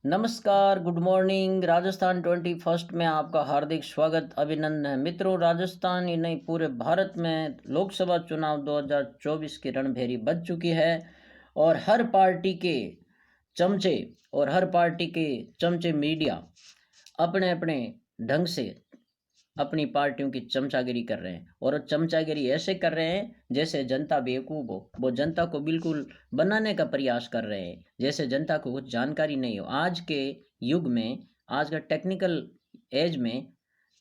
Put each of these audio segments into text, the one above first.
नमस्कार, good morning. Rajasthan 21st में आपका हार्दिक स्वागत अभिनंदन है। मित्रों, राजस्थान ही नहीं पूरे भारत में लोकसभा चुनाव 2024 की रणभेरी बज चुकी है और हर पार्टी के चमचे मीडिया अपने अपने ढंग से अपनी पार्टियों की चमचागिरी कर रहे हैं और चमचागिरी ऐसे कर रहे हैं जैसे जनता बेवकूफ़ हो। वो जनता को बिल्कुल बनाने का प्रयास कर रहे हैं जैसे जनता को कुछ जानकारी नहीं हो। आज के युग में, आज का टेक्निकल एज में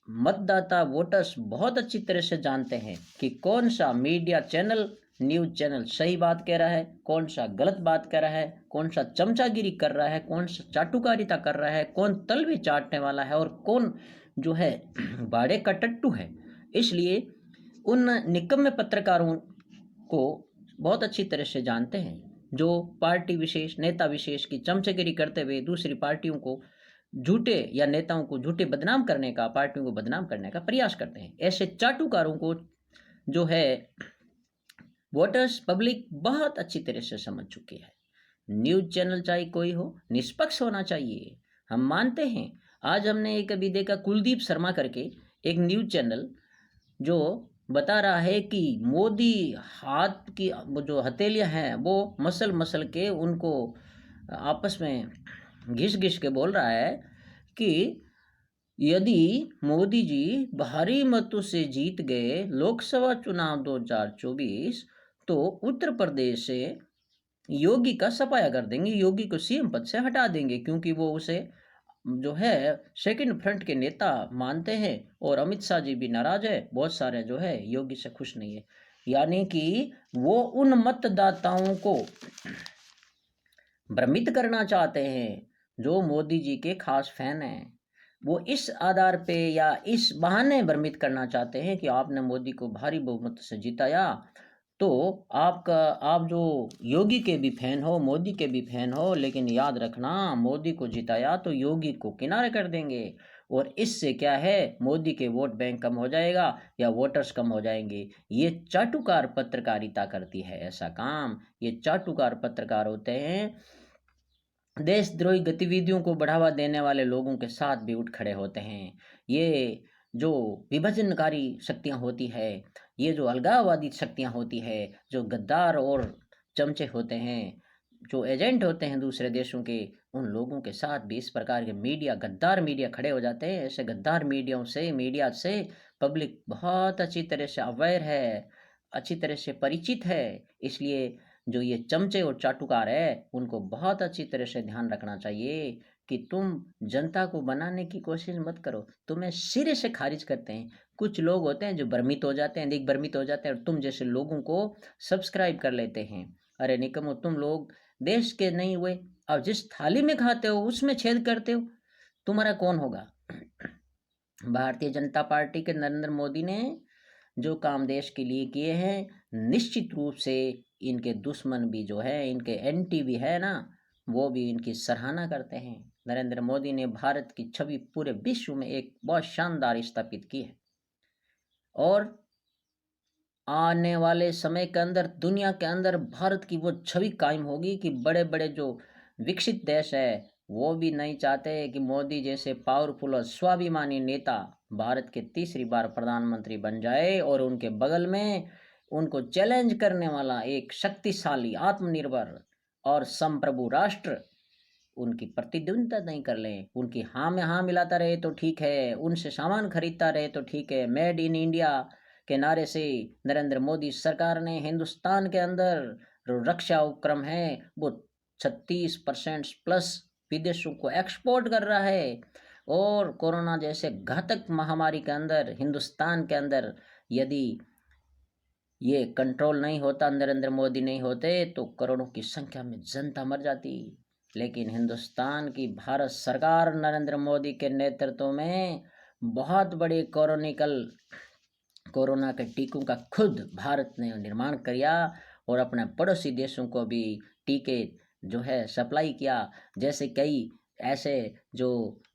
मतदाता वोटर्स बहुत अच्छी तरह से जानते हैं कि कौन सा मीडिया चैनल, न्यूज़ चैनल सही बात कह रहा है, कौन सा गलत बात कह रहा है, कौन सा चमचागिरी कर रहा है, कौन सा चाटुकारिता कर रहा है, कौन तलवे चाटने वाला है और कौन जो है बाड़े का टट्टू है। इसलिए उन निकम्मे पत्रकारों को बहुत अच्छी तरह से जानते हैं जो पार्टी विशेष, नेता विशेष की चमचगिरी करते हुए दूसरी पार्टियों को झूठे या नेताओं को झूठे बदनाम करने का, पार्टियों को बदनाम करने का प्रयास करते हैं। ऐसे चाटुकारों को जो है वोटर्स, पब्लिक बहुत अच्छी तरह से समझ चुकी है। न्यूज़ चैनल चाहे कोई हो, निष्पक्ष होना चाहिए। हम मानते हैं। आज हमने एक अभी देखा, कुलदीप शर्मा करके एक न्यूज़ चैनल जो बता रहा है कि मोदी हाथ की वो जो हथेलियां हैं वो मसल मसल के उनको आपस में घिस घिस के बोल रहा है कि यदि मोदी जी भारी मतों से जीत गए लोकसभा चुनाव 2024 तो उत्तर प्रदेश से योगी का सफाया कर देंगे, योगी को सीएम पद से हटा देंगे, क्योंकि वो उसे जो है सेकंड फ्रंट के नेता मानते हैं। और अमित शाह जी भी नाराज है, बहुत सारे जो है योगी से खुश नहीं है। यानी कि वो उन मतदाताओं को भ्रमित करना चाहते हैं जो मोदी जी के खास फैन हैं। वो इस आधार पे या इस बहाने भ्रमित करना चाहते हैं कि आपने मोदी को भारी बहुमत से जिताया तो आपका, आप जो योगी के भी फैन हो, मोदी के भी फैन हो, लेकिन याद रखना मोदी को जिताया तो योगी को किनारे कर देंगे। और इससे क्या है, मोदी के वोट बैंक कम हो जाएगा या वोटर्स कम हो जाएंगे। ये चाटुकार पत्रकारिता करती है ऐसा काम। ये चाटुकार पत्रकार होते हैं, देशद्रोही गतिविधियों को बढ़ावा देने वाले लोगों के साथ भी उठ खड़े होते हैं। ये जो विभाजनकारी शक्तियां होती है, ये जो अलगाववादी शक्तियां होती है, जो गद्दार और चमचे होते हैं, जो एजेंट होते हैं दूसरे देशों के, उन लोगों के साथ भी इस प्रकार के मीडिया, गद्दार मीडिया खड़े हो जाते हैं। ऐसे गद्दार मीडिया से पब्लिक बहुत अच्छी तरह से अवेयर है, अच्छी तरह से परिचित है। इसलिए जो ये चमचे और चाटुकार है उनको बहुत अच्छी तरह से ध्यान रखना चाहिए कि तुम जनता को बनाने की कोशिश मत करो, तुम्हें सिरे से खारिज करते हैं। कुछ लोग होते हैं जो भ्रमित हो जाते हैं, दिग्भ्रमित हो जाते हैं और तुम जैसे लोगों को सब्सक्राइब कर लेते हैं। अरे निकम्मो, तुम लोग देश के नहीं हुए, अब जिस थाली में खाते हो उसमें छेद करते हो, तुम्हारा कौन होगा। भारतीय जनता पार्टी के नरेंद्र मोदी ने जो काम देश के लिए किए हैं, निश्चित रूप से इनके दुश्मन भी जो है, इनके एंटी भी है ना, वो भी इनकी सराहना करते हैं। नरेंद्र मोदी ने भारत की छवि पूरे विश्व में एक बहुत शानदार स्थापित की है और आने वाले समय के अंदर दुनिया के अंदर भारत की वो छवि कायम होगी कि बड़े बड़े जो विकसित देश है वो भी नहीं चाहते कि मोदी जैसे पावरफुल और स्वाभिमानी नेता भारत के तीसरी बार प्रधानमंत्री बन जाए और उनके बगल में उनको चैलेंज करने वाला एक शक्तिशाली, आत्मनिर्भर और संप्रभु राष्ट्र उनकी प्रतिद्वंदिता नहीं कर लें। उनकी हाँ में हाँ मिलाता रहे तो ठीक है, उनसे सामान खरीदता रहे तो ठीक है। मेड इन इंडिया के नारे से नरेंद्र मोदी सरकार ने हिंदुस्तान के अंदर जो रक्षा उपक्रम है वो 36% प्लस विदेशों को एक्सपोर्ट कर रहा है। और कोरोना जैसे घातक महामारी के अंदर, हिंदुस्तान के अंदर यदि ये कंट्रोल नहीं होता, नरेंद्र मोदी नहीं होते, तो करोड़ों की संख्या में जनता मर जाती। लेकिन हिंदुस्तान की भारत सरकार नरेंद्र मोदी के नेतृत्व में बहुत बड़ी कोरोना के टीकों का खुद भारत ने निर्माण किया और अपने पड़ोसी देशों को भी टीके जो है सप्लाई किया। जैसे कई ऐसे जो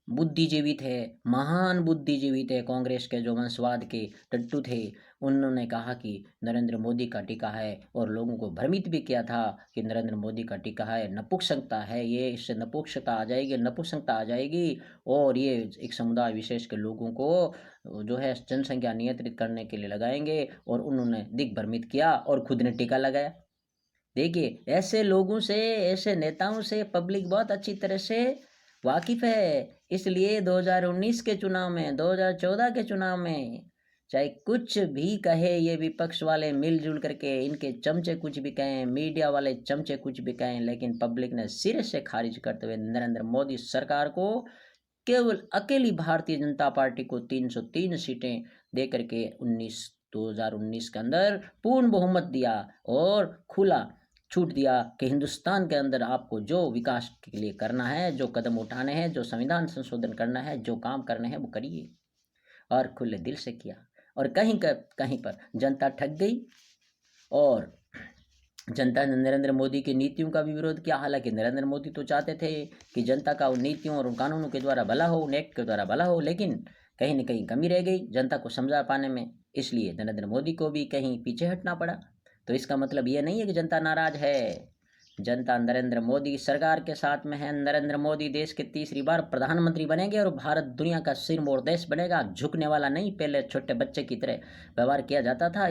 बुद्धिजीवी थे, महान बुद्धिजीवी थे, कांग्रेस के जो वंशवाद के टट्टू थे, उन्होंने कहा कि नरेंद्र मोदी का टीका है और लोगों को भ्रमित भी किया था कि नरेंद्र मोदी का टीका है, नपुंसकता है ये, इससे नपुंसकता आ जाएगी, नपुंसकता आ जाएगी और ये एक समुदाय विशेष के लोगों को जो है जनसंख्या नियंत्रित करने के लिए लगाएंगे। और उन्होंने दिग्भ्रमित किया और खुद ने टीका लगाया। देखिए, ऐसे लोगों से, ऐसे नेताओं से पब्लिक बहुत अच्छी तरह से वाकिफ है। इसलिए 2019 के चुनाव में, 2014 के चुनाव में, चाहे कुछ भी कहे ये विपक्ष वाले मिलजुल करके, इनके चमचे कुछ भी कहें, मीडिया वाले चमचे कुछ भी कहें, लेकिन पब्लिक ने सिरे से खारिज करते हुए नरेंद्र मोदी सरकार को, केवल अकेली भारतीय जनता पार्टी को 303 सीटें दे करके 2019 के अंदर पूर्ण बहुमत दिया और खुला छूट दिया कि हिंदुस्तान के अंदर आपको जो विकास के लिए करना है, जो कदम उठाने हैं, जो संविधान संशोधन करना है, जो काम करने हैं, वो करिए। और खुले दिल से किया। और कहीं पर जनता ठग गई और जनता ने नरेंद्र मोदी की नीतियों का भी विरोध किया। हालांकि नरेंद्र मोदी तो चाहते थे कि जनता का उन नीतियों और उन कानूनों के द्वारा भला हो, उन एक्ट के द्वारा भला हो, लेकिन कहीं न कहीं कमी रह गई जनता को समझा पाने में। इसलिए नरेंद्र मोदी को भी कहीं पीछे हटना पड़ा। तो इसका मतलब ये नहीं है कि जनता नाराज है। जनता नरेंद्र मोदी सरकार के साथ में है। नरेंद्र मोदी देश के तीसरी बार प्रधानमंत्री बनेंगे और भारत दुनिया का सिरमौर देश बनेगा। झुकने वाला नहीं। पहले छोटे बच्चे की तरह व्यवहार किया जाता था।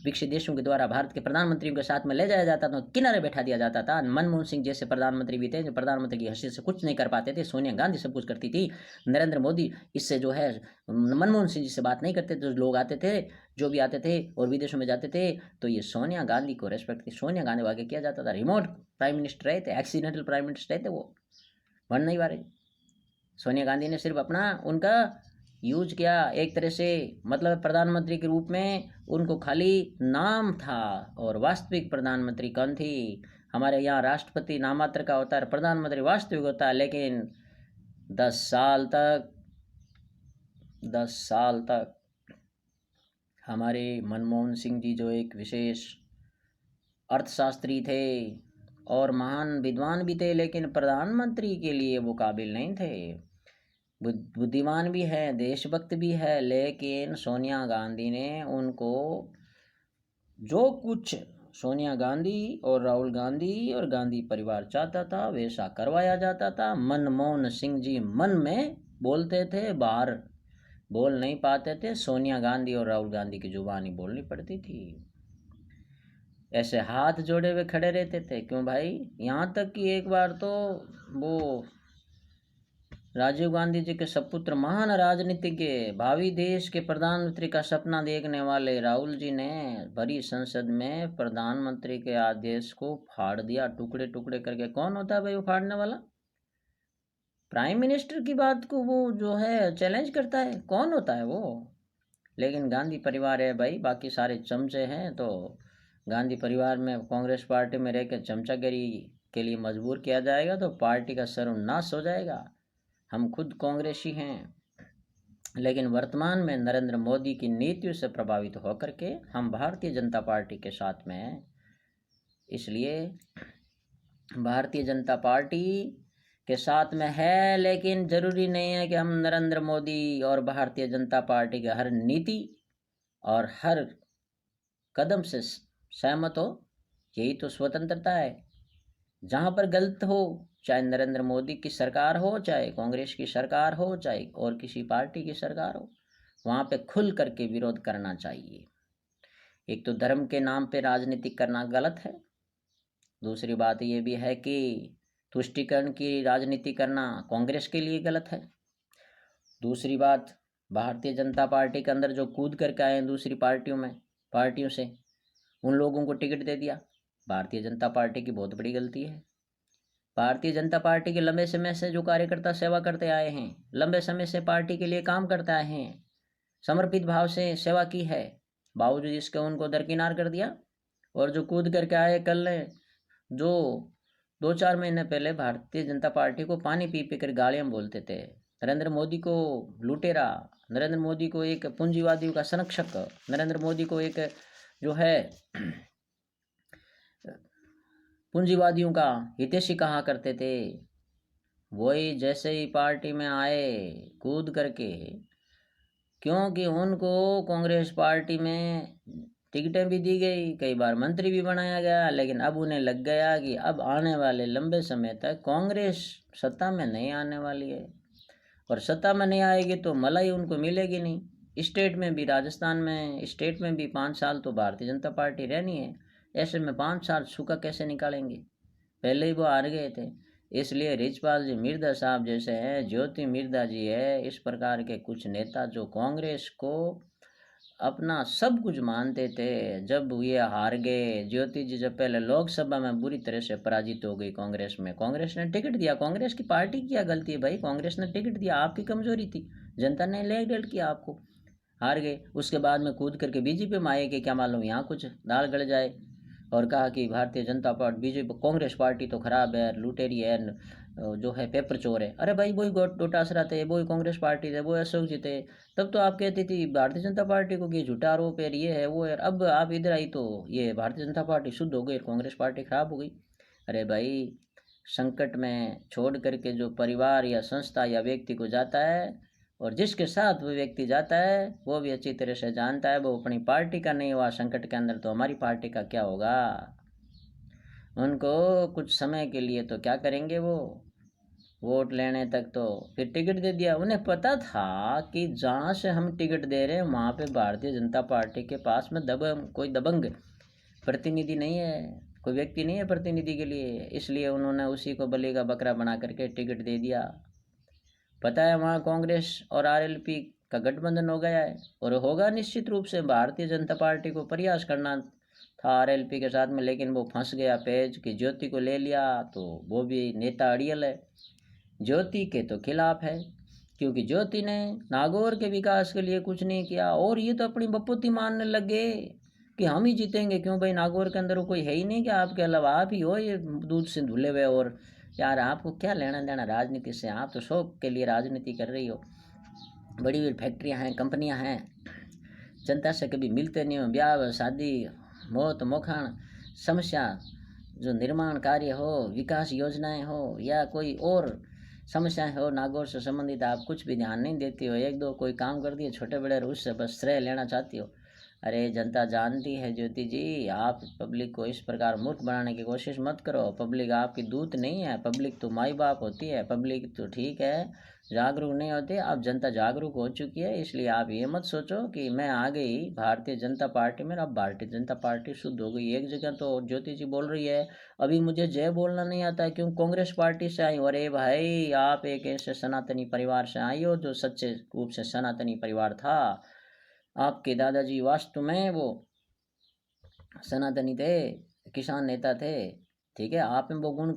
विकसित देशों के द्वारा भारत के प्रधानमंत्रियों के साथ में ले जाया जाता था, किनारे बैठा दिया जाता था। मनमोहन सिंह जैसे प्रधानमंत्री भी थे जो प्रधानमंत्री की हैसियत से कुछ नहीं कर पाते थे। सोनिया गांधी सब कुछ करती थी। नरेंद्र मोदी इससे जो है मनमोहन सिंह जी से बात नहीं करते थे। लोग आते थे, जो भी आते थे और विदेशों में जाते थे, तो ये सोनिया गांधी को रेस्पेक्ट थी। सोनिया गांधी आगे किया जाता था। रिमोट प्राइम मिनिस्टर रहे थे, एक्सीडेंटल प्राइम मिनिस्टर रहे थे, वो बन नहीं पा रहे। सोनिया गांधी ने सिर्फ अपना उनका यूज किया एक तरह से, मतलब प्रधानमंत्री के रूप में उनको खाली नाम था। और वास्तविक प्रधानमंत्री कौन थी? हमारे यहाँ राष्ट्रपति नामात्र का होता है, प्रधानमंत्री वास्तविक होता है। लेकिन 10 साल तक हमारे मनमोहन सिंह जी जो एक विशेष अर्थशास्त्री थे और महान विद्वान भी थे, लेकिन प्रधानमंत्री के लिए वो काबिल नहीं थे। बुद्धिमान भी है, देशभक्त भी है, लेकिन सोनिया गांधी ने उनको जो कुछ सोनिया गांधी और राहुल गांधी और गांधी परिवार चाहता था वैसा करवाया जाता था। मनमोहन सिंह जी मन में बोलते थे, बाहर बोल नहीं पाते थे। सोनिया गांधी और राहुल गांधी की जुबानी बोलनी पड़ती थी। ऐसे हाथ जोड़े हुए खड़े रहते थे। क्यों भाई? यहाँ तक कि एक बार तो वो राजीव गांधी जी के सपुत्र, महान राजनीतिज्ञ, भावी देश के प्रधानमंत्री का सपना देखने वाले राहुल जी ने भरी संसद में प्रधानमंत्री के आदेश को फाड़ दिया, टुकड़े टुकड़े करके। कौन होता है भाई वो फाड़ने वाला? प्राइम मिनिस्टर की बात को वो जो है चैलेंज करता है, कौन होता है वो? लेकिन गांधी परिवार है भाई, बाकी सारे चमचे हैं। तो गांधी परिवार में कांग्रेस पार्टी में रहकर चमचागिरी के लिए मजबूर किया जाएगा तो पार्टी का सर्वनाश हो जाएगा। हम खुद कांग्रेसी हैं, लेकिन वर्तमान में नरेंद्र मोदी की नीतियों से प्रभावित होकर के हम भारतीय जनता पार्टी के साथ में हैं। इसलिए भारतीय जनता पार्टी के साथ में है, लेकिन जरूरी नहीं है कि हम नरेंद्र मोदी और भारतीय जनता पार्टी के हर नीति और हर कदम से सहमत हो। यही तो स्वतंत्रता है। जहाँ पर गलत हो, चाहे नरेंद्र मोदी की सरकार हो, चाहे कांग्रेस की सरकार हो, चाहे और किसी पार्टी की सरकार हो, वहाँ पे खुल करके विरोध करना चाहिए। एक तो धर्म के नाम पे राजनीति करना गलत है। दूसरी बात ये भी है कि तुष्टीकरण की राजनीति करना कांग्रेस के लिए गलत है। दूसरी बात, भारतीय जनता पार्टी के अंदर जो कूद करके आए दूसरी पार्टियों से उन लोगों को टिकट दे दिया, भारतीय जनता पार्टी की बहुत बड़ी गलती है। भारतीय जनता पार्टी के लंबे समय से जो कार्यकर्ता सेवा करते आए हैं, लंबे समय से पार्टी के लिए काम करते आए हैं, समर्पित भाव से सेवा की है, बावजूद इसके उनको दरकिनार कर दिया। और जो कूद करके आए कल ने, जो 2-4 महीने पहले भारतीय जनता पार्टी को पानी पी पी कर गालियाँ बोलते थे, नरेंद्र मोदी को लुटेरा, नरेंद्र मोदी को एक पूंजीवादियों का संरक्षक, नरेंद्र मोदी को एक जो है पूंजीवादियों का हितैषी कहा करते थे, वही जैसे ही पार्टी में आए कूद करके क्योंकि उनको कांग्रेस पार्टी में टिकटें भी दी गई, कई बार मंत्री भी बनाया गया, लेकिन अब उन्हें लग गया कि अब आने वाले लंबे समय तक कांग्रेस सत्ता में नहीं आने वाली है, और सत्ता में नहीं आएगी तो मलाई उनको मिलेगी नहीं। स्टेट में भी, राजस्थान में स्टेट में भी 5 साल तो भारतीय जनता पार्टी रहनी है। ऐसे में 5 साल सूखा कैसे निकालेंगे? पहले ही वो हार गए थे। इसलिए रिचपाल जी मिर्धा साहब जैसे हैं, ज्योति मिर्धा जी है, इस प्रकार के कुछ नेता जो कांग्रेस को अपना सब कुछ मानते थे, जब ये हार गए, ज्योति जी जब पहले लोकसभा में बुरी तरह से पराजित हो गई कांग्रेस में, कांग्रेस ने टिकट दिया, कांग्रेस की पार्टी की क्या गलती है भाई, कांग्रेस ने टिकट दिया, आपकी कमजोरी थी, जनता ने ले डेल किया आपको, हार गए। उसके बाद में कूद करके बीजेपी में आए कि क्या मालूम यहाँ कुछ दाल गल जाए, और कहा कि Bharatiya Janata party, BJP, Congress party तो खराब है, लुटेरी है, जो है पेपर चोर है। अरे भाई वही डोटासरा थे, वही कांग्रेस पार्टी थे, वो अशोक जी थे, तब तो आप कहती थी भारतीय जनता पार्टी को कि झूठा आरोप है, ये है वो है। अब आप इधर आई तो ये भारतीय जनता पार्टी शुद्ध हो गई, कांग्रेस पार्टी खराब हो गई। अरे भाई, संकट में छोड़ करके जो परिवार या संस्था या व्यक्ति को जाता है, और जिसके साथ वो व्यक्ति जाता है, वो भी अच्छी तरह से जानता है वो अपनी पार्टी का नहीं हुआ संकट के अंदर, तो हमारी पार्टी का क्या होगा। उनको कुछ समय के लिए तो क्या करेंगे वो, वोट लेने तक तो, फिर टिकट दे दिया। उन्हें पता था कि जहाँ से हम टिकट दे रहे हैं वहाँ पे भारतीय जनता पार्टी के पास में कोई दबंग प्रतिनिधि नहीं है, कोई व्यक्ति नहीं है प्रतिनिधि के लिए, इसलिए उन्होंने उसी को बलि का बकरा बना करके टिकट दे दिया। पता है वहाँ कांग्रेस और आरएलपी का गठबंधन हो गया है, और होगा निश्चित रूप से। भारतीय जनता पार्टी को प्रयास करना था आरएलपी के साथ में, लेकिन वो फंस गया पेज कि ज्योति को ले लिया, तो वो भी नेता अड़ियल है, ज्योति के तो खिलाफ है, क्योंकि ज्योति ने नागौर के विकास के लिए कुछ नहीं किया, और ये तो अपनी बपौती मानने लगे कि हम ही जीतेंगे। क्यों भाई, नागौर के अंदर कोई है ही नहीं कि आपके अलावा आप ही हो ये दूध से धुले हुए, और यार आपको क्या लेना देना राजनीति से, आप तो शौक के लिए राजनीति कर रही हो। बड़ी बड़ी फैक्ट्रियां हैं, कंपनियां हैं, जनता से कभी मिलते नहीं हो, ब्याह शादी, मौत मौखान, समस्या, जो निर्माण कार्य हो, विकास योजनाएं हो, या कोई और समस्याएं हो नागौर से संबंधित, आप कुछ भी ध्यान नहीं देती हो। एक दो कोई काम कर दिए छोटे बड़े, उससे बस श्रेय लेना चाहती हो। अरे जनता जानती है ज्योति जी, आप पब्लिक को इस प्रकार मूर्ख बनाने की कोशिश मत करो। पब्लिक आपकी दूत नहीं है, पब्लिक तो माई बाप होती है, पब्लिक तो ठीक है जागरूक नहीं होते। अब जनता जागरूक हो चुकी है, इसलिए आप ये मत सोचो कि मैं आ गई भारतीय जनता पार्टी में, अब भारतीय जनता पार्टी शुद्ध हो गई। एक जगह तो ज्योति जी बोल रही है अभी मुझे जय बोलना नहीं आता है, क्यों, कांग्रेस पार्टी से आई हूँ। अरे भाई, आप एक ऐसे सनातनी परिवार से आई हो जो सच्चे रूप से सनातनी परिवार था। आपके दादाजी वास्तव में वो सनातनी थे, किसान नेता थे, ठीक है। आप में वो गुण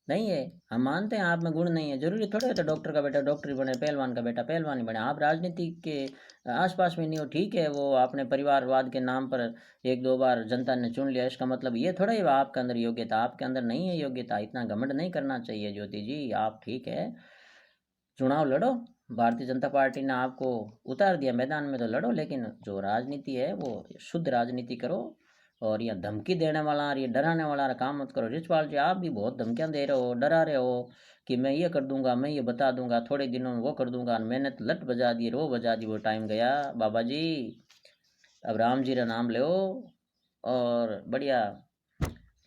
नहीं है, हम मानते हैं आप में गुण नहीं है। जरूरी थोड़ा है तो डॉक्टर का बेटा डॉक्टर ही बने, पहलवान का बेटा पहलवान ही बने। आप राजनीति के आसपास में नहीं हो, ठीक है, वो आपने परिवारवाद के नाम पर एक दो बार जनता ने चुन लिया, इसका मतलब ये थोड़ा ही आपके अंदर योग्यता, आपके अंदर नहीं है योग्यता। इतना घमंड नहीं करना चाहिए ज्योति जी, आप ठीक है, चुनाव लड़ो, भारतीय जनता पार्टी ने आपको उतार दिया मैदान में तो लड़ो, लेकिन जो राजनीति है वो शुद्ध राजनीति करो, और ये धमकी देने वाला और ये डराने वाला काम मत करो। रिचपाल जी, आप भी बहुत धमकियां दे रहे हो, डरा रहे हो कि मैं ये कर दूंगा, मैं ये बता दूंगा, थोड़े दिनों में वो कर दूंगा, मैंने तो लट बजा दी, रो बजा दी, वो टाइम गया बाबा जी। अब राम जी का नाम लो, और बढ़िया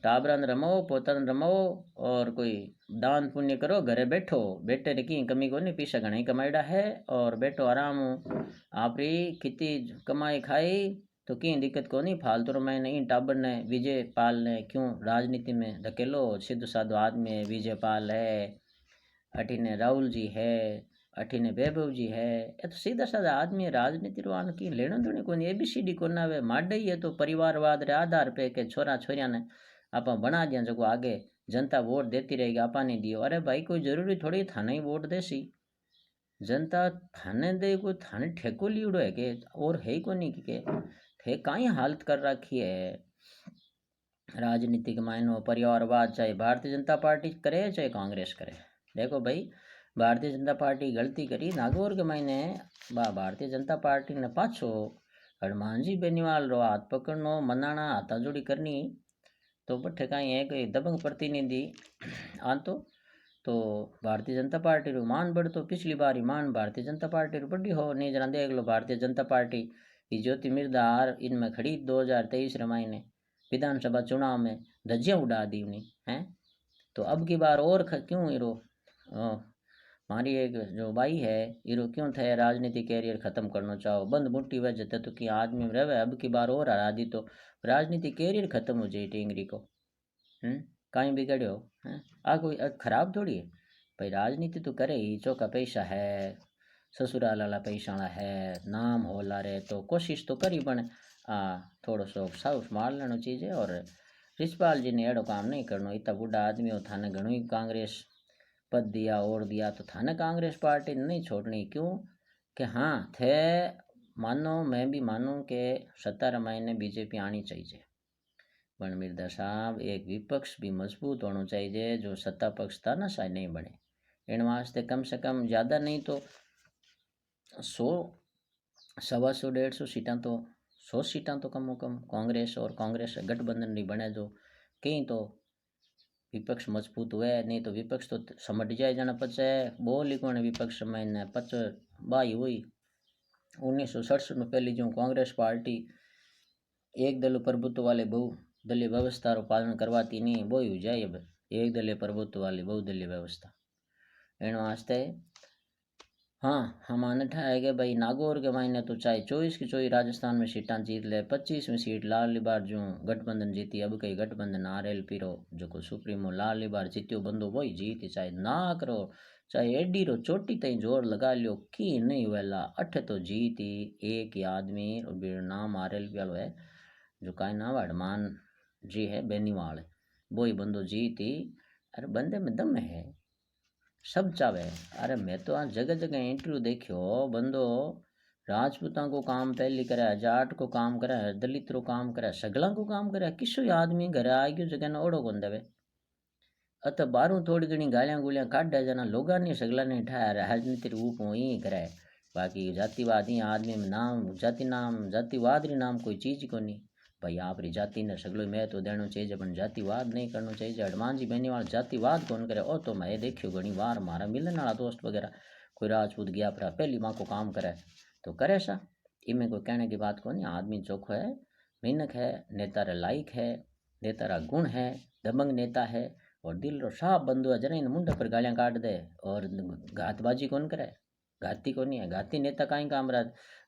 टाबरन रमो, पोतन रमो, और कोई दान पुण्य करो, घरे बैठो, बेटे रे की कमी को नहीं, पीछे घना ही कमाईड़ा है, और बैठो आराम आप री कितनी कमाई खाई तो की दिक्कत को नहीं, फालतू में नहीं टाबर ने विजय पाल ने क्यों राजनीति में धकेलो। सिद्ध साधु आदमी है, विजय पाल है, अठीने राहुल जी है, अठीने वैभव जी है, ये तो सीधा साधा आदमी है। राजनीति रोन की लेना देनी को एबीसीडी को ना वे माडे ही है तो परिवारवाद रे आधार पे के छोरा छोरिया ने आप बना दिया जो आगे जनता वोट देती रहेगी, आपा नहीं दियो। अरे भाई, कोई जरूरी थोड़ी थाने ही वोट देसी, जनता थाने दे, कोई थाने ठेको लीड़ो है के, और है ही को नहीं के ठेक काई हालत कर रखी है। राजनीतिक मायनो परिवारवाद चाहे भारतीय जनता पार्टी करे चाहे कांग्रेस करे। देखो भाई, भारतीय जनता पार्टी गलती करी नागौर के महीने, भारतीय जनता पार्टी ने पाछो हनुमान जी बेनीवाल रो हाथ पकड़नो, मनाना, हाथाजोड़ी करनी, तो बठे कहीं है कोई दबंग प्रतिनिधि आ तो तो भारतीय जनता पार्टी रू मान बढ़तो, पिछली बार ही मान भारतीय जनता पार्टी रू बढ़ी हो नहीं जना देख लो। भारतीय जनता पार्टी की ज्योति मिर्दा हार इनमें खड़ी 2023 रमाई ने विधानसभा चुनाव में धज्जियां उड़ा दी उन्हें हैं। तो अब की बार और क्यों इरो हमारी एक जो भाई है इरो क्यों थे राजनीति कैरियर खत्म करना चाहो बंद मुट्ठी वजह तो कि आदमी में रहे अब की बार और हरा दी तो राजनीति कैरियर खत्म हो जाए टेंगरी को। कहीं बिगड़े हो हैं आ कोई खराब थोड़ी है भाई, राजनीति तो करे ही, चौका पैसा है, ससुराल वाला पैसा वाला है, नाम होला रे तो कोशिश तो करी पण थोड़ो सो साउस मार लेनो चीज है। और रिछपाल जी ने एड़ो काम नहीं करनो, इतना बुढ़ा आदमी हो थाने घणो ही कांग्रेस पद दिया और दिया तो थाने कांग्रेस पार्टी नहीं छोड़नी क्यों कि हाँ थे मानो मैं भी मानूं कि 17 महीने बीजेपी आनी चाहिए पण मिर्जा साहब एक विपक्ष भी मजबूत होना चाहिए जो सत्ता पक्ष तानाशाही नहीं बने। इन वास्ते कम से कम ज़्यादा नहीं तो 100 125 150 सीटा तो 100 सीटा तो कम कम कांग्रेस और कांग्रेस गठबंधन नहीं बने जो कहीं तो विपक्ष मजबूत हुए, नहीं तो विपक्ष तो समट जाए जाना पचे बोली कौन विपक्ष में पच बाई हुई 1967 में पहली जो कांग्रेस पार्टी एक दल प्रभुत्व वाले बहुदलीय व्यवस्था रो पालन करवाती नहीं वो ही जाए अब एक दलीय प्रभुत्व वाली बहुदलीय व्यवस्था इन वास्ते। हाँ हम अनठा है कि भाई नागौर के मायने तो चाहे 24 की 24 राजस्थान में सीटा जीत ले, 25वीं सीट लाली बार जो गठबंधन जीती अब कई गठबंधन RLP रो जो को सुप्रीमो लाली बार जीत्यो बंदो वही जीती, चाहे ना करो चाहे एडी रो चोटी तई जोर लगा लियो की नहीं वेला अठ तो जीती एक ही आदमी और नाम RLP वालो है जो काई नाम हनुमान जी है बेनीवाल वो ही बंदो जीती। अरे बंदे में दम है, सब चावे। अरे मैं तो आज जगह जगह इंटरव्यू देखियो बंदो राजपूता को काम पहली करे, जाट को काम करे, दलित रो काम करे, सगला को काम करे, किसो आदमी घर आ गयो जगह न ओढ़ो कौन देवे। अत बारू थोड़ी घनी गालियां गुलियां काट जना लोगा ने सगला ने ठाया राजनीति रूप ही करे। बाकी जातिवाद ही आदमी में नाम जातिवाद री नाम कोई चीज को नहीं भाई आप री जाति ने सगलो महत्व तो देना चाहिए पर जातिवाद नहीं करना चाहिए। हनुमान जी बेनीवाल जातिवाद कौन करे ओ तो मैं देखियो घनी बार मारा मिलने वाला दोस्त वगैरह कोई राजपूत गया पर पहली माँ को काम करे तो करे सा इनमें कोई कहने की बात को नहीं। आदमी चोखो है, मेहनत है, नेता रे लायक है, नेता रा गुण है, दबंग नेता है और दिल रो साफ बंधु है। जरा इन मुंडे पर गालियां काट दे और घातबाजी कौन करे, घाती को नहीं है। घाती नेता कहीं काम रहा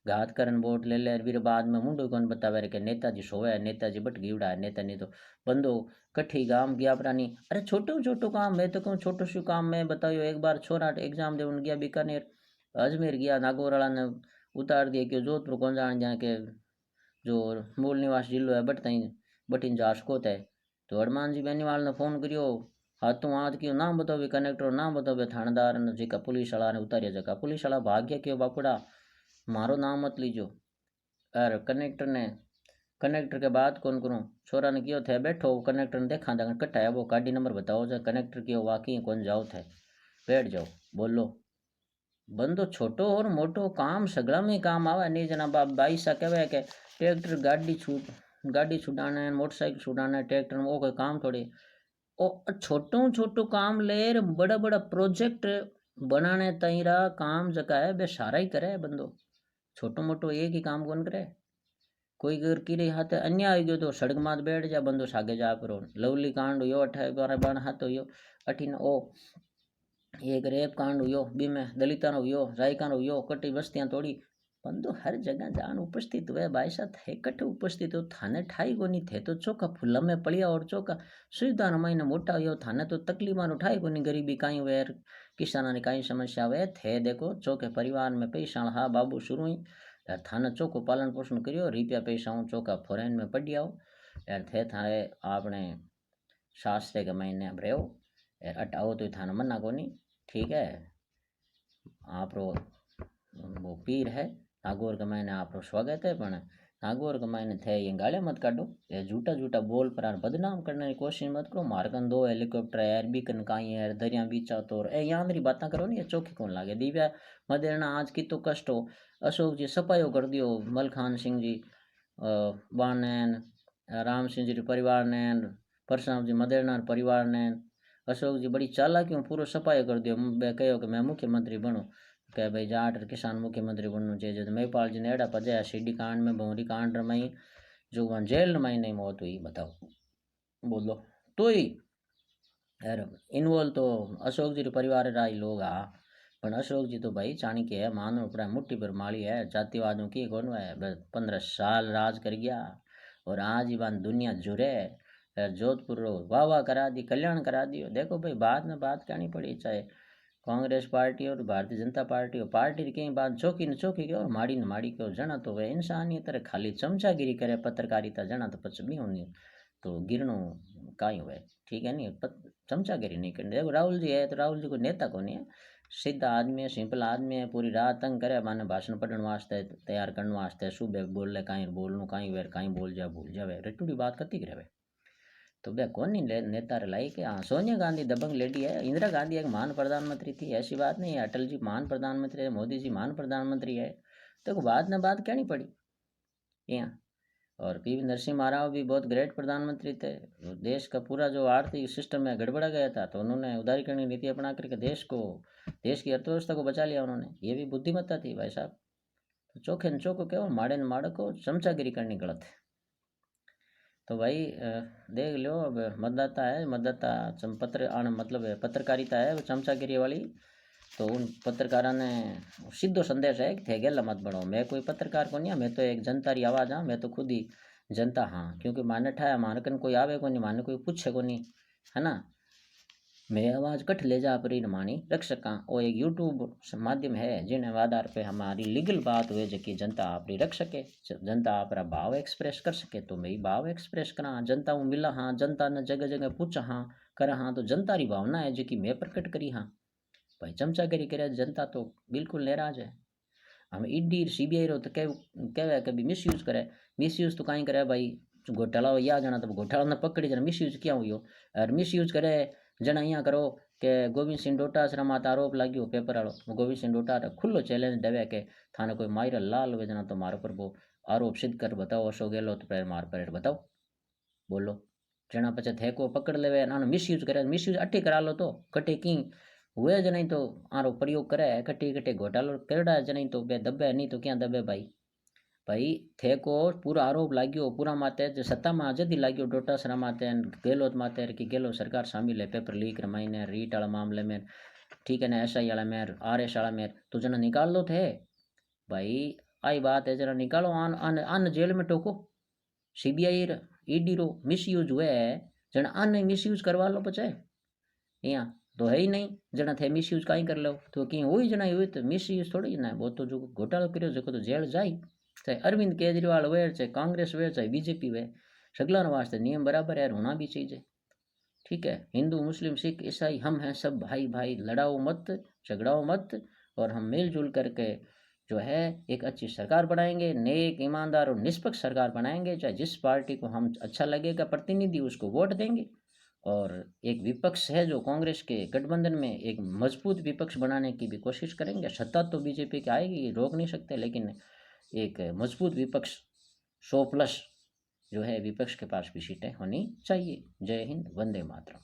घात करन वोट ले ले फिर बाद में मुंडो कौन बतावे रे कि नेताजी सोवे है, नेताजी बट गीवड़ा है, नेता नहीं तो बंदो कठी गांव गया प्राणी। अरे छोटो छोटो काम मैं तो कहूँ छोटो शू काम में बताइयो एक बार छोरा एग्जाम दे गया बीकानेर अजमेर गया नागौर वाला ने उतार दिया कि जोधपुर कौन जान जाए के जो मूल निवास जिलो है बट तई बटिन जासको है। तो हनुमान जी बेनीवाल ने फोन करियो हाथों हाथ क्यों नाम बताओ कनेक्टर नाम बताओ थानेदार ने जी पुलिस वाला ने उतारिया जगह पुलिस वाला भाग गया क्यों बापुड़ा मारो नाम मत लीजो। अरे कनेक्टर ने कनेक्टर के बात कौन करूँ छोरा ने क्यों थे बैठो कनेक्टर ने देखा था कट्टा है वो गाड़ी नंबर बताओ जो कनेक्टर क्यों वाकई कौन जाओ थे बैठ जाओ बोलो। बंदो छोटो और मोटो काम सगड़ा में काम आवे नहीं जना बाई सा कहे के ट्रैक्टर गाड़ी छुड़ाना है मोटरसाइकिल छुड़ाना है ट्रैक्टर में वो कोई काम थोड़ी ओ छोटो छोटो काम ले बड़ा बड़ा प्रोजेक्ट बनाने तईरा काम जका है बे सारा ही करे बंदो छोटो मोटो एक ही काम कौन करे। कोई अगर किरे हाथ अन्याय हो गयो तो सड़क मात बैठ जा बंदो सागे जा करो लवली कांड हुयो 18 हाथ हुयो अठीन ओ एक रेप कांड हुयो बी में दलिता हुयो रायका हुयो कटी बस्तियां तोड़ी बंदो हर जगह जान उपस्थित हुए भाई साहब थे कटे उपस्थित हो थाने ठाई को नहीं थे तो चौका फुला में पड़िया और चौका सुविधा महीने मोटा हुयो थाने तो तकलीफ उठाई को नहीं गरीबी कहीं हुए किसाना ने कहीं समस्या हुए थे देखो चौके परिवार में पैसा हाँ बाबू शुरू ही यार थाने चौको पालन पोषण करियो रुपया पैसा हूँ चौका फॉरेन में पड़ आओ यार थे थाने आपने शास्त्र के महीने रहो यार अटाओ तो थाने मना को नहीं ठीक है। आप वो पीर है नागौर के मायने आप स्वागत है पण नागौर के मायने थे ये गाले मत काटो ये झूठा झूठा बोल पर बदनाम करने की कोशिश मत करो। मारकन 2 हेलीकॉप्टर है यार बीकन काई है दरिया बीचा तो ए यहाँ मेरी बातें करो नहीं ये चौकी कौन लागे दिव्या मदेरना आज की तो कष्ट हो अशोक जी सफाई कर दियो मलखान सिंह जी बानैन राम सिंह जी परिवार ने परशुराम जी मदेरना परिवार ने अशोक जी बड़ी चालाकी हूँ पूरा सफाई कर दियो कहो कि मैं मुख्यमंत्री बनूँ कह भाई जाट और किसान मुख्यमंत्री बनना चाहिए। महिपाल जी ने एड़ा पजाया सीडी कांड में भौरी कांड रमाई जो वहाँ जेल रमाई नहीं मौत हुई बताओ बोलो तो ही यार इन्वॉल्व तो अशोक जी परिवार रा ही लोग आ पर अशोक जी तो भाई चाणक्य है मानो अपना मुट्ठी पर माली है जातिवादों की कौन है 15 साल राज कर गया और आज ही बान दुनिया जुरे जोधपुर रो वाह वाह करा दी कल्याण करा दियो देखो भाई बाद में बात कहनी पड़ी चाहे कांग्रेस पार्टी और भारतीय जनता पार्टी और पार्टी कहीं बात चौकी न चौकी क्यों माड़ी न माड़ी क्यों जना तो वे इंसानियत रे खाली चमचागिरी करे पत्रकारिता जना तो पच भी होनी तो गिरणो काई हुए ठीक है नहीं चमचागिरी नहीं करनी देखो राहुल जी है तो राहुल जी कोई नेता को नहीं है सीधा आदमी है सिंपल आदमी है पूरी रात तंग करे माने भाषण पढ़ने वास्ते तैयार करने वास्ते सुबह बोल ले कहीं बोलनू कहीं वेर कहीं बोल जा भूल जावे रटूड़ी बात कती करे तो बे कौन नहीं नेता लाई कि हाँ सोनिया गांधी दबंग लेडी है इंदिरा गांधी एक महान प्रधानमंत्री थी ऐसी बात नहीं है अटल जी महान प्रधानमंत्री है मोदी जी महान प्रधानमंत्री है तो बात न बात कहनी पड़ी यहाँ और पीवी नरसिम्हा राव भी बहुत ग्रेट प्रधानमंत्री थे देश का पूरा जो आर्थिक सिस्टम है गड़बड़ा गया था तो उन्होंने उदारीकरण नीति अपना करके देश की अर्थव्यवस्था को बचा लिया उन्होंने ये भी बुद्धिमत्ता थी भाई साहब तो चोखे न चोखो क्यों माड़े न माड़े को चमचागिरी करनी गलत है तो भाई देख लो अब मतदाता है मतदाता पत्र आने मतलब पत्रकारिता है वो चमचागिरी वाली तो उन पत्रकारों ने सीधो संदेश है कि थे गेला मत बढ़ो मैं कोई पत्रकार को नहीं मैं तो एक जनता री आवाज़ हाँ मैं तो खुद ही जनता हाँ क्योंकि माने ठाया माने कन कोई आवे को नहीं माने कोई पूछे को नहीं है ना मैं आवाज़ कट ले जा पर मानी रख सका वो एक यूट्यूब माध्यम है जिन आधार पे हमारी लीगल बात हुए जो जनता आपरी रख सके जनता अपना भाव एक्सप्रेस कर सके तो मैं भाव एक्सप्रेस करा जनता हूँ मिला हाँ जनता ने जगह जगह पूछा हाँ करा हाँ तो जनता री भावना है जो कि मैं प्रकट करी हाँ भाई चमचागिरी करे जनता तो बिल्कुल नाराज है हम ईडी सीबीआई रो तो कहे कभी मिस यूज करे मिस यूज तो कहीं करे भाई घोटाला या जाना तो घोटाला ने पकड़ी जना मिस यूज क्या हुई और मिस यूज करे जना यहाँ करो કે ગોવિંદ ડોટાસરા માથે આરોપ લાગ્યો પેપર વાળો ગોવિંદ ડોટાસરા ખુલ્લો ચેલેન્જ દેવે કે થાને કોઈ માયરા લાલ હોય जना तो मारो पर वो आरोप सिद्ध कर बताओ अशोक गहलोत पर मार पर बताओ बोलो जना पचे थे को पकड़ लेवे नानो मिसयूज करे मिसयूज अट्ठी करा लो तो कटे की हुए ज नहीं तो आरो प्रयोग करे कटे कटे घोटालो करड़ा ज नहीं तो बे दबे नहीं तो क्या दबे भाई भाई थे को पूरा आरोप लाग्यो पूरा माते जो सत्ता में आजादी लाग्यो डोटासरा माते गहलोत माते कि गहलोत सरकार शामिल है पेपर लीक रमाईने रीट वाला मामले में ठीक है ना SI वाला में RS वाला में तो जना निकाल लो थे भाई आई बात है जरा निकालो आन आन आन जेल में टोको CBI ED रो मिसयूज हुए है जना आन मिसयूज करवा लो पचाए यहाँ तो है ही नहीं जना थे मिसयूज कहीं कर लो तो कहीं हुई जना हुई तो मिसयूज थोड़ी ना वो तो जो घोटाला करो जो तो जेल जाए चाहे अरविंद केजरीवाल वे चाहे कांग्रेस वे चाहे BJP वे सगला वास्ते नियम बराबर है होना भी चाहिए ठीक है हिंदू मुस्लिम सिख ईसाई हम हैं सब भाई भाई लड़ाओ मत झगड़ाओ मत और हम मिलजुल करके जो है एक अच्छी सरकार बनाएंगे नेक ईमानदार और निष्पक्ष सरकार बनाएंगे चाहे जिस पार्टी को हम अच्छा लगेगा प्रतिनिधि उसको वोट देंगे और एक विपक्ष है जो कांग्रेस के गठबंधन में एक मजबूत विपक्ष बनाने की भी कोशिश करेंगे सत्ता तो BJP की आएगी रोक नहीं सकते लेकिन एक मजबूत विपक्ष 100+ जो है विपक्ष के पास भी सीटें होनी चाहिए। जय हिंद वंदे मातरम।